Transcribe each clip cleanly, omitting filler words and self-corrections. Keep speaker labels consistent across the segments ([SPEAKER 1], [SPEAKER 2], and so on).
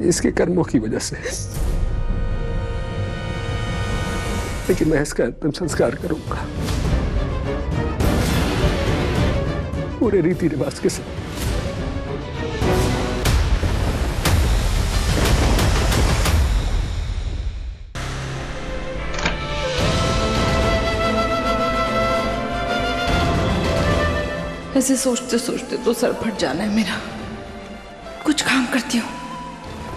[SPEAKER 1] इसके कर्मों की वजह से। लेकिन मैं इसका अंतिम संस्कार करूंगा पूरे रीति रिवाज के साथ।
[SPEAKER 2] ऐसे सोचते सोचते तो सर फट जाना है मेरा। कुछ काम करती हूँ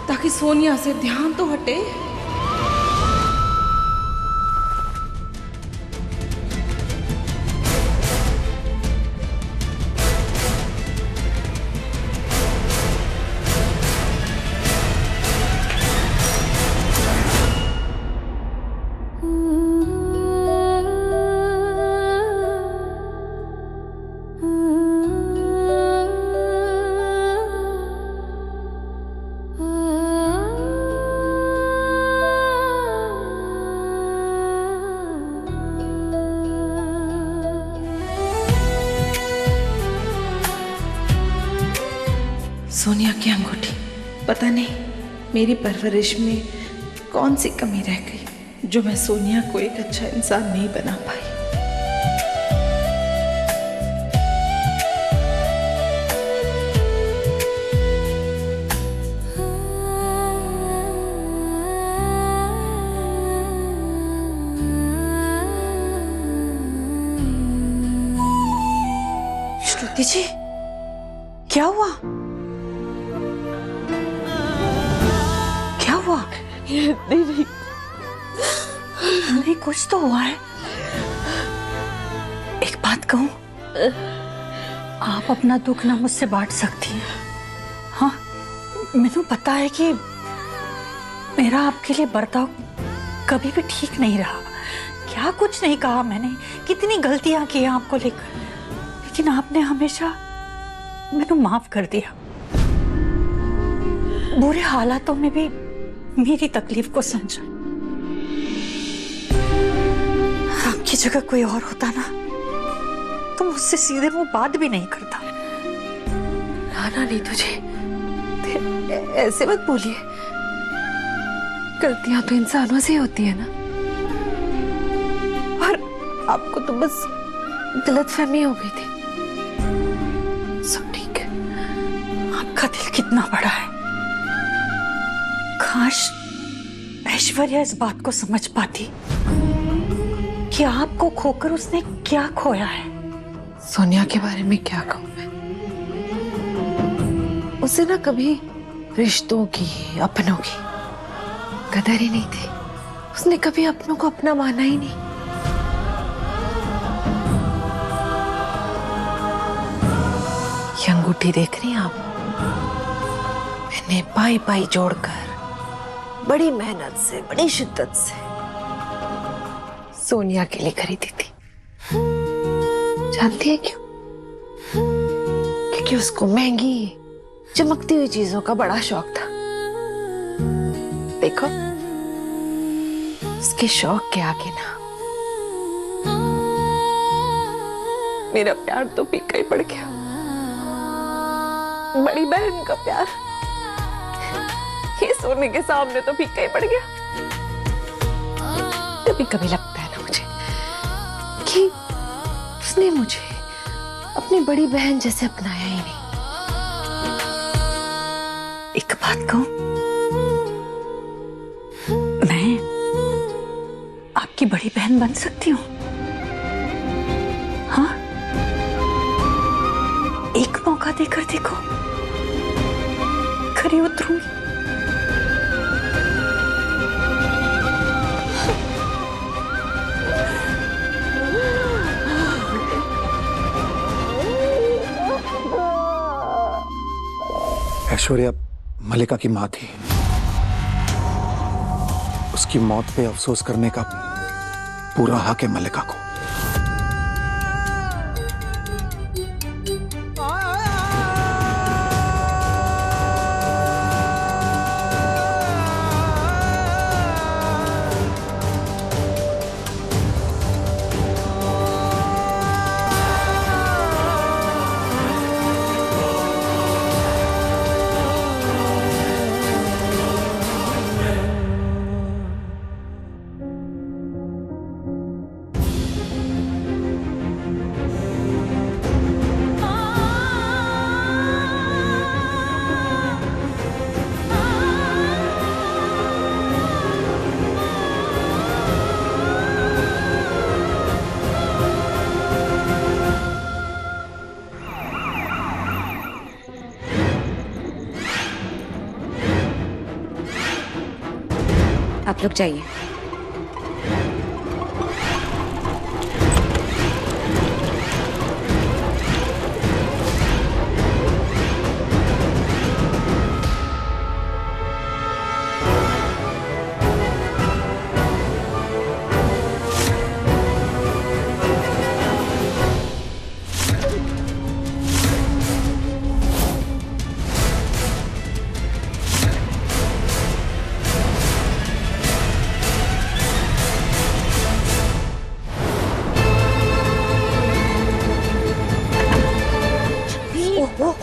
[SPEAKER 2] ताकि सोनिया से ध्यान तो हटे। सोनिया की अंगूठी, पता नहीं मेरी परवरिश में कौन सी कमी रह गई जो मैं सोनिया को एक अच्छा इंसान नहीं बना पाई।
[SPEAKER 3] श्रुति जी, क्या हुआ? क्या हुआ?
[SPEAKER 2] नहीं,
[SPEAKER 3] नहीं, कुछ तो हुआ है। एक बात कहूं, आप अपना दुख ना मुझसे बांट सकती हैं। हाँ, मुझे पता है कि मेरा आपके लिए बर्ताव कभी भी ठीक नहीं रहा। क्या कुछ नहीं कहा मैंने, कितनी गलतियां की हैं आपको लेकर, लेकिन आपने हमेशा मैंने माफ कर दिया। बुरे हालातों में भी मेरी तकलीफ को समझा। आपकी जगह कोई और होता ना तो मुझसे सीधे मुंह बात भी नहीं करता।
[SPEAKER 2] आना नहीं तुझे, ऐसे मत बोलिए। गलतियां तो इंसानों से होती है ना, और आपको तो बस गलतफहमी हो गई थी। सब ठीक है।
[SPEAKER 3] आपका दिल कितना बड़ा है। काश ऐश्वर्या इस बात को समझ पाती कि आपको खोकर उसने क्या खोया है।
[SPEAKER 2] सोनिया के बारे में क्या कहूं मैं? उसे ना कभी रिश्तों की, अपनों की कदर ही नहीं थी। उसने कभी अपनों को अपना माना ही नहीं। ये अंगूठी देख रही हैं आप? मैंने पाई पाई जोड़कर बड़ी मेहनत से, बड़ी शिद्दत से सोनिया के लिए खरीदी थी। जानती है क्यों? क्योंकि उसको महंगी चमकती हुई चीजों का बड़ा शौक था। देखो, उसके शौक के आगे ना मेरा प्यार तो फीका ही पड़ गया। बड़ी बहन का प्यार ये सोने के सामने तो फीका ही पड़ गया। कभी कभी लगता है ना मुझे कि उसने मुझे अपनी बड़ी बहन जैसे अपनाया ही नहीं।
[SPEAKER 3] एक बात कहूं, मैं आपकी बड़ी बहन बन सकती हूँ? हाँ, एक मौका देकर देखो, खरी उतरूंगी।
[SPEAKER 4] ऐश्वर्या मल्लिका की मां थी। उसकी मौत पे अफसोस करने का पूरा हक है मल्लिका को।
[SPEAKER 5] आप लोग जाइए।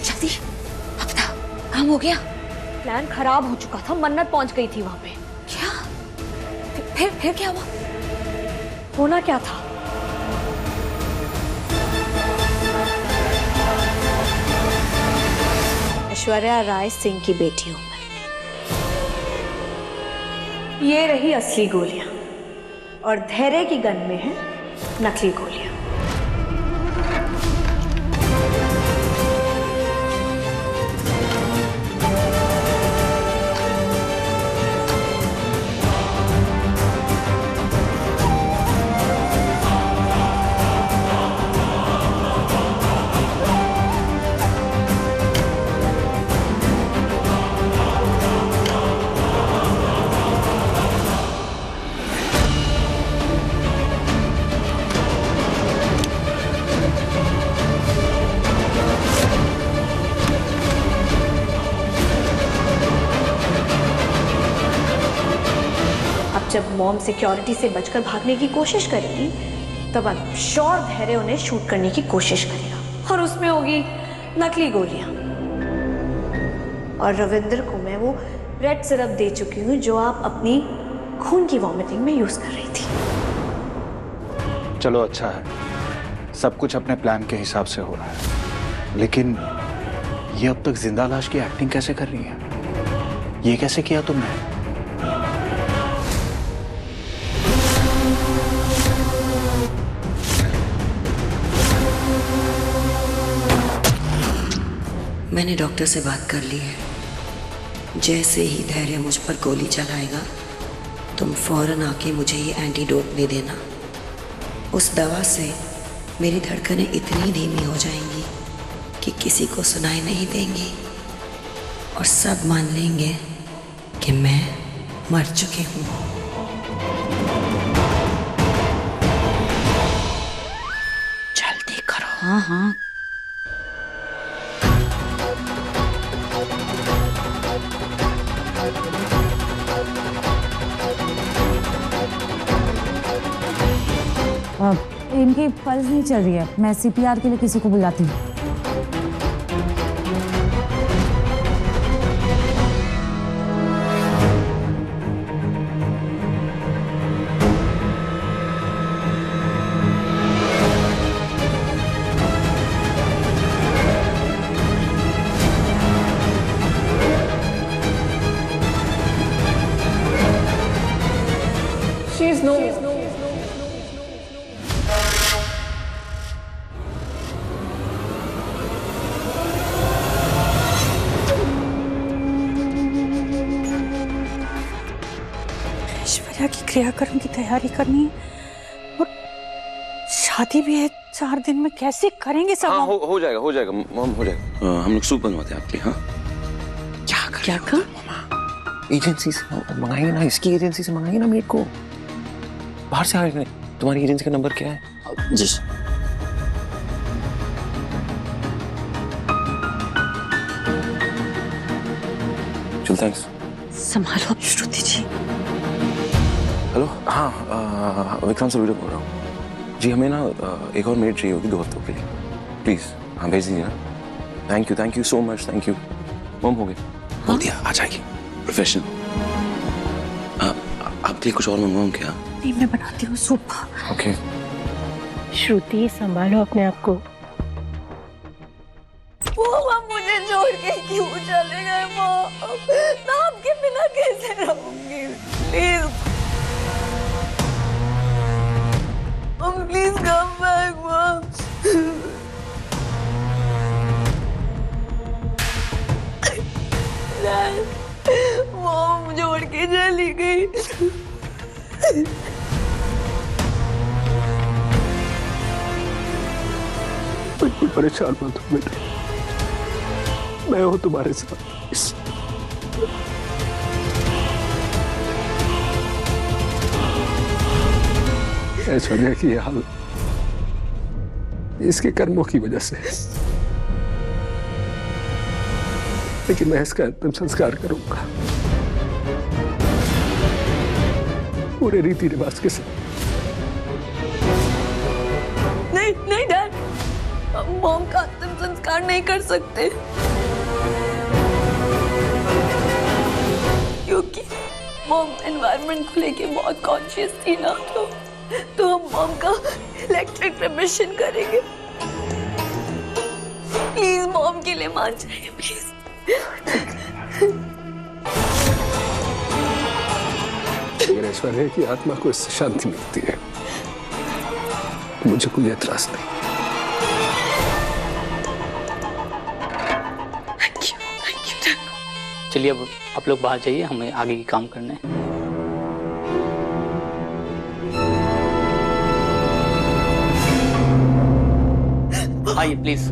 [SPEAKER 6] जल्दी अपना काम हो गया।
[SPEAKER 5] प्लान खराब हो चुका था, मन्नत पहुंच गई थी वहां पे।
[SPEAKER 6] क्या? फिर क्या हुआ?
[SPEAKER 5] होना क्या था? ऐश्वर्या राय सिंह की बेटी हूं मैं। ये रही असली गोलियां और धैर्य की गन में है नकली गोलियां। जब मॉम सिक्योरिटी से बचकर भागने की कोशिश करेगी तब अब श्योर धैर्य उन्हें शूट करने की कोशिश करेगा और उसमें होगी नकली गोलियां। और रविंद्र को मैं वो रेड सिरप दे चुकी हूं जो आप अपनी खून की वॉमिटिंग में यूज कर रही थी।
[SPEAKER 4] चलो अच्छा है, सब कुछ अपने प्लान के हिसाब से हो रहा है, लेकिन ये अब तक जिंदा लाश की एक्टिंग कैसे कर रही है? ये कैसे किया तुमने?
[SPEAKER 7] मैंने डॉक्टर से बात कर ली है। जैसे ही धैर्य मुझ पर गोली चलाएगा तुम फौरन आके मुझे ये एंटीडोट दे देना। उस दवा से मेरी धड़कनें इतनी धीमी हो जाएंगी कि किसी को सुनाई नहीं देंगी और सब मान लेंगे कि मैं मर चुकी हूँ।
[SPEAKER 6] जल्दी करो।
[SPEAKER 5] हाँ हाँ।
[SPEAKER 8] इनकी पल्स नहीं चल रही है, मैं सीपीआर के लिए किसी को बुलाती हूँ।
[SPEAKER 3] ऐश्वर्या की क्रियाक्रम की तैयारी करनी है और शादी भी है 4 दिन में, कैसे करेंगे सब?
[SPEAKER 9] हाँ, हो जाएगा मॉम, हो जाएगा। हम लोग सूप बनवाते हैं आपके। हाँ
[SPEAKER 7] क्या कर?
[SPEAKER 9] एजेंसी से मंगाएंगे ना, इसकी एजेंसी से मंगाएंगे ना मेड को, बाहर से आएंगे। तुम्हारी एजेंसी का नंबर क्या है? जी चल, थैंक्स।
[SPEAKER 3] संभालो श्रुति जी।
[SPEAKER 9] हेलो, हाँ विक्रम से वीडियो बोल रहा हूँ जी। हमें ना एक और मेड चाहिए होगी 2 हफ्तों के लिए, प्लीज़। हाँ भेज दीजिए ना। Thank you so much, thank you. Mom हो गया, बोल दिया आ जाएगी। प्रोफेशनल। आपके लिए कुछ और मंगवाऊँ क्या?
[SPEAKER 3] नहीं, मैं बनाती हूँ सूप।
[SPEAKER 9] ओके।
[SPEAKER 8] श्रुति संभालो अपने आप को।
[SPEAKER 5] वो मुझे छोड़ के क्यों चले गए माँ? मैं आपके बिना कैसे रहूंगी? प्लीज कम बैक माँ। मॉम छोड़ के चली गई।
[SPEAKER 1] बिल्कुल परेशान मत हो बेटा, मैं हूं तुम्हारे साथ। ऐश्वर्या की हाल इसके कर्मों की वजह से, लेकिन मैं इसका अंतिम संस्कार करूंगा पूरे रीति रिवाज के साथ।
[SPEAKER 5] नहीं नहीं डैड, हम मॉम का अंतिम संस्कार नहीं कर सकते क्योंकि मॉम एनवायरनमेंट को लेके बहुत कॉन्शियस थी ना, तो हम मॉम का इलेक्ट्रिक क्रेमेशन करेंगे। प्लीज मॉम के लिए मान जाइए प्लीज।
[SPEAKER 1] अगर ऐश्वर्या की आत्मा को इससे शांति मिलती है तो मुझे कोई एतराज नहीं।
[SPEAKER 5] Thank you.
[SPEAKER 10] चलिए अब आप लोग बाहर जाइए, हमें आगे की काम करना है। आइए प्लीज।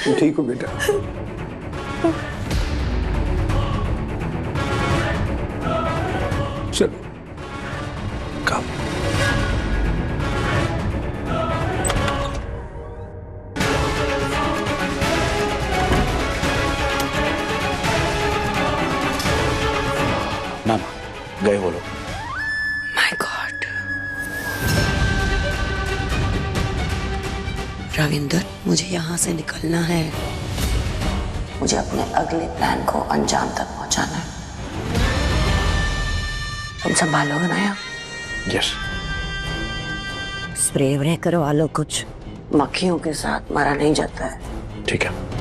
[SPEAKER 1] तुम ठीक हो बेटा? चलो काम।
[SPEAKER 4] ना गए वो लोग।
[SPEAKER 7] माय गॉड रविंदर, मुझे यहाँ से निकलना है। मुझे अपने अगले प्लान को अंजाम तक पहुंचाना है। तुम संभालोगे ना यार?
[SPEAKER 4] यस।
[SPEAKER 7] स्प्रे व्रे करवा लो कुछ, मक्खियों के साथ मरा नहीं जाता है।
[SPEAKER 4] ठीक है।